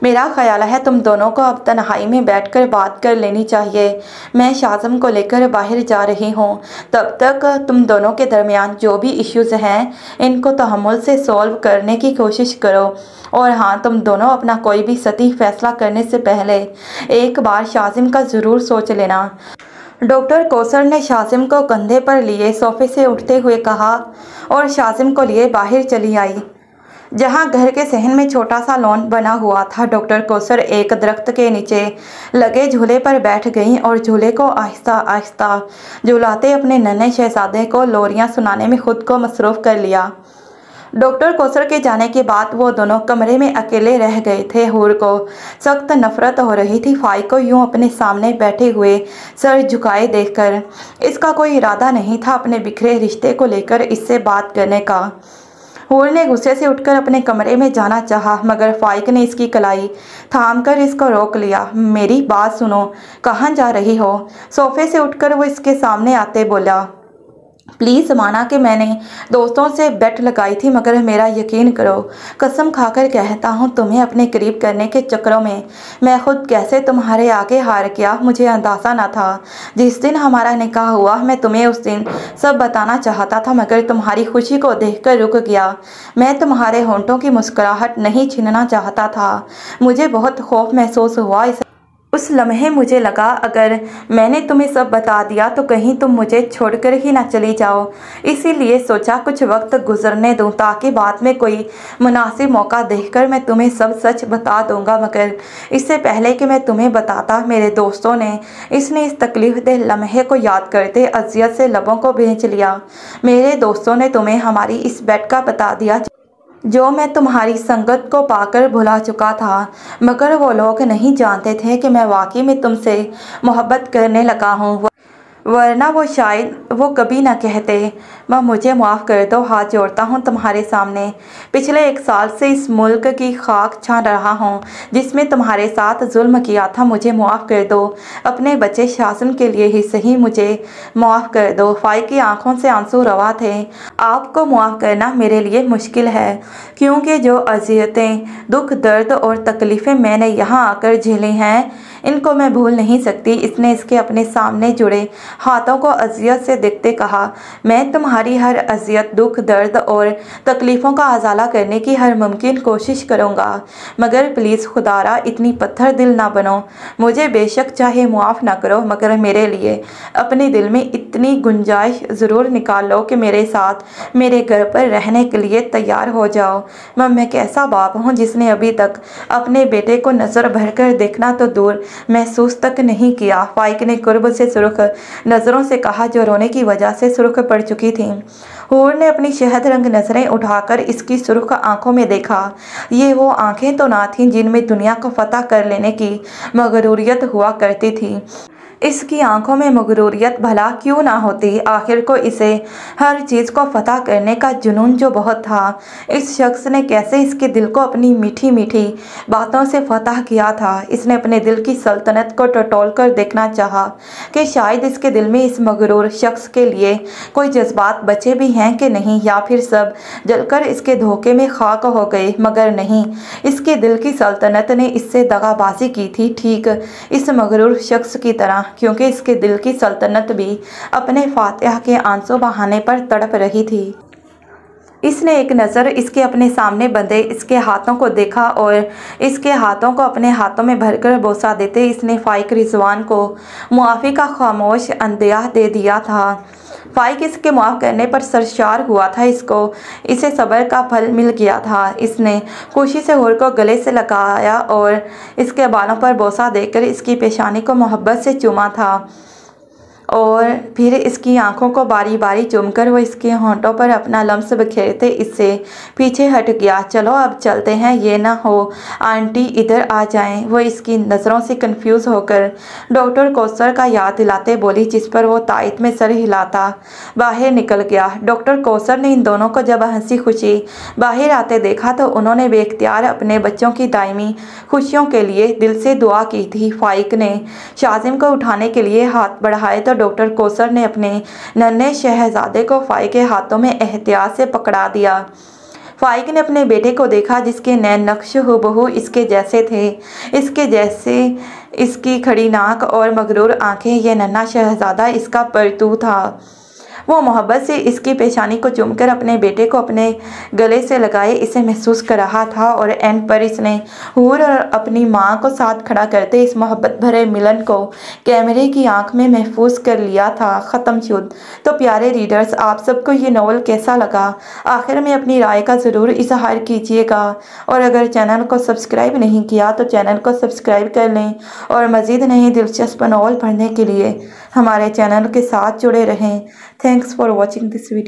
मेरा ख्याल है तुम दोनों को अब तन्हाई में बैठकर बात कर लेनी चाहिए। मैं शाजिम को लेकर बाहर जा रही हूँ, तब तक तुम दोनों के दरमियान जो भी इश्यूज़ हैं, इनको तहम्मुल से सॉल्व करने की कोशिश करो। और हाँ, तुम दोनों अपना कोई भी सटीक फैसला करने से पहले एक बार शाजिम का ज़रूर सोच लेना। डॉक्टर कौसर ने शाजिम को कंधे पर लिए सोफे से उठते हुए कहा और शाजिम को लिए बाहर चली आई। जहां घर के सहन में छोटा सा लॉन बना हुआ था। डॉक्टर कौसर एक दरख्त के नीचे लगे झूले पर बैठ गईं और झूले को आहिस्ता आहिस्ता झुलाते अपने नन्हे शहजादे को लोरियां सुनाने में खुद को मसरूफ़ कर लिया। डॉक्टर कौसर के जाने के बाद वो दोनों कमरे में अकेले रह गए थे। हूर को सख्त नफरत हो रही थी फाइक को यूं अपने सामने बैठे हुए सर झुकाए देखकर। इसका कोई इरादा नहीं था अपने बिखरे रिश्ते को लेकर इससे बात करने का। हूर ने गुस्से से उठकर अपने कमरे में जाना चाहा, मगर फाइक ने इसकी कलाई थामकर इसको रोक लिया। मेरी बात सुनो, कहाँ जा रही हो? सोफे से उठकर वो इसके सामने आते बोला, प्लीज़ माना कि मैंने दोस्तों से बेट लगाई थी, मगर मेरा यकीन करो, कसम खाकर कहता हूँ, तुम्हें अपने करीब करने के चक्करों में मैं खुद कैसे तुम्हारे आगे हार गया मुझे अंदाज़ा न था। जिस दिन हमारा निकाह हुआ मैं तुम्हें उस दिन सब बताना चाहता था, मगर तुम्हारी खुशी को देखकर रुक गया। मैं तुम्हारे होंठों की मुस्कुराहट नहीं छीनना चाहता था। मुझे बहुत खौफ महसूस हुआ। उस लम्हे मुझे लगा अगर मैंने तुम्हें सब बता दिया तो कहीं तुम मुझे छोड़कर ही ना चली जाओ। इसीलिए सोचा कुछ वक्त गुजरने दूं ताकि बाद में कोई मुनासिब मौका देखकर मैं तुम्हें सब सच बता दूंगा। मगर इससे पहले कि मैं तुम्हें बताता, मेरे दोस्तों ने इसने इस तकलीफदेह लम्हे को याद करते अजियत से लबों को भींच लिया। मेरे दोस्तों ने तुम्हें हमारी इस बेट का बता दिया जो मैं तुम्हारी संगत को पाकर भुला चुका था, मगर वो लोग नहीं जानते थे कि मैं वाकई में तुमसे मोहब्बत करने लगा हूँ, वरना वो शायद वो कभी ना कहते। मैं मुझे माफ़ कर दो, हाथ जोड़ता हूँ तुम्हारे सामने। पिछले 1 साल से इस मुल्क की खाक छान रहा हूँ जिसमें तुम्हारे साथ जुल्म किया था। मुझे माफ़ कर दो, अपने बच्चे शासन के लिए ही सही मुझे माफ़ कर दो। फाइक की आंखों से आंसू रवा थे। आपको माफ़ करना मेरे लिए मुश्किल है, क्योंकि जो अजियतें, दुख, दर्द और तकलीफ़ें मैंने यहाँ आकर झेली हैं इनको मैं भूल नहीं सकती। इसने इसके अपने सामने जुड़े हाथों को अजियत से देखते कहा, मैं तुम्हारी हर अजियत, दुख, दर्द और तकलीफ़ों का अजाला करने की हर मुमकिन कोशिश करूँगा, मगर प्लीज़ खुदारा इतनी पत्थर दिल ना बनो। मुझे बेशक चाहे मुआफ़ ना करो, मगर मेरे लिए अपने दिल में इतनी गुंजाइश ज़रूर निकाल लो कि मेरे साथ मेरे घर पर रहने के लिए तैयार हो जाओ। मैं कैसा बाप हूँ जिसने अभी तक अपने बेटे को नज़र भर कर देखना तो दूर महसूस तक नहीं किया। फाइक ने कुर्ब से सुर्ख नज़रों से कहा जो रोने की वजह से सुर्ख पड़ चुकी थी। हूर ने अपनी शहद रंग नज़रें उठाकर इसकी सुर्ख आंखों में देखा। ये वो आंखें तो ना थीं जिनमें दुनिया को फतह कर लेने की मगरूरियत हुआ करती थी। इसकी आंखों में मगरूरियत भला क्यों ना होती, आखिर को इसे हर चीज़ को फतह करने का जुनून जो बहुत था। इस शख्स ने कैसे इसके दिल को अपनी मीठी मीठी बातों से फतह किया था। इसने अपने दिल की सल्तनत को टटोल कर देखना चाहा कि शायद इसके दिल में इस मगरूर शख्स के लिए कोई जज्बात बचे भी हैं कि नहीं, या फिर सब जलकर इसके धोखे में खाक हो गए। मगर नहीं, इसके दिल की सल्तनत ने इससे दगाबाजी की थी, ठीक इस मगरूर शख्स की तरह, क्योंकि इसके दिल की सल्तनत भी अपने फातिहा के आंसू बहाने पर तड़प रही थी। इसने एक नज़र इसके अपने सामने बंधे इसके हाथों को देखा और इसके हाथों को अपने हाथों में भरकर बोसा देते इसने फाइक रिजवान को मुआफ़ी का खामोश अंदिया दे दिया था। फाइक इसके माफ़ करने पर सरशार हुआ था। इसे सब्र का फल मिल गया था। इसने खुशी से हूर को गले से लगाया और इसके बालों पर बोसा देकर इसकी पेशानी को मोहब्बत से चूमा था और फिर इसकी आंखों को बारी बारी चूमकर वो इसके होंठों पर अपना लम्स बिखेरते इससे पीछे हट गया। चलो अब चलते हैं, ये ना हो आंटी इधर आ जाएं। वो इसकी नज़रों से कंफ्यूज होकर डॉक्टर कौसर का याद दिलाते बोली, जिस पर वो तायद में सर हिलाता बाहर निकल गया। डॉक्टर कौसर ने इन दोनों को जब हंसी खुशी बाहर आते देखा तो उन्होंने बेख्तियार अपने बच्चों की दायमी खुशियों के लिए दिल से दुआ की थी। फाइक ने शाजिम को उठाने के लिए हाथ बढ़ाए तो डॉक्टर कौसर ने अपने नन्हे शहजादे को फाइक के हाथों में एहतियात से पकड़ा दिया। फाइक ने अपने बेटे को देखा जिसके नैन नक्श हुबहू इसके जैसे थे, इसके जैसे इसकी खड़ी नाक और मगरूर आंखें। यह नन्हा शहजादा इसका परतू था। वो मोहब्बत से इसकी पेशानी को चूमकर अपने बेटे को अपने गले से लगाए इसे महसूस कर रहा था। और एंड पर इसने हूर और अपनी माँ को साथ खड़ा करते इस मोहब्बत भरे मिलन को कैमरे की आंख में महफूज कर लिया था। ख़त्म शुद्ध। तो प्यारे रीडर्स, आप सबको ये नॉवल कैसा लगा? आखिर में अपनी राय का ज़रूर इजहार कीजिएगा। और अगर चैनल को सब्सक्राइब नहीं किया तो चैनल को सब्सक्राइब कर लें और मज़ीद नए दिलचस्प नॉवल पढ़ने के लिए हमारे चैनल के साथ जुड़े रहें। Thanks for watching this video.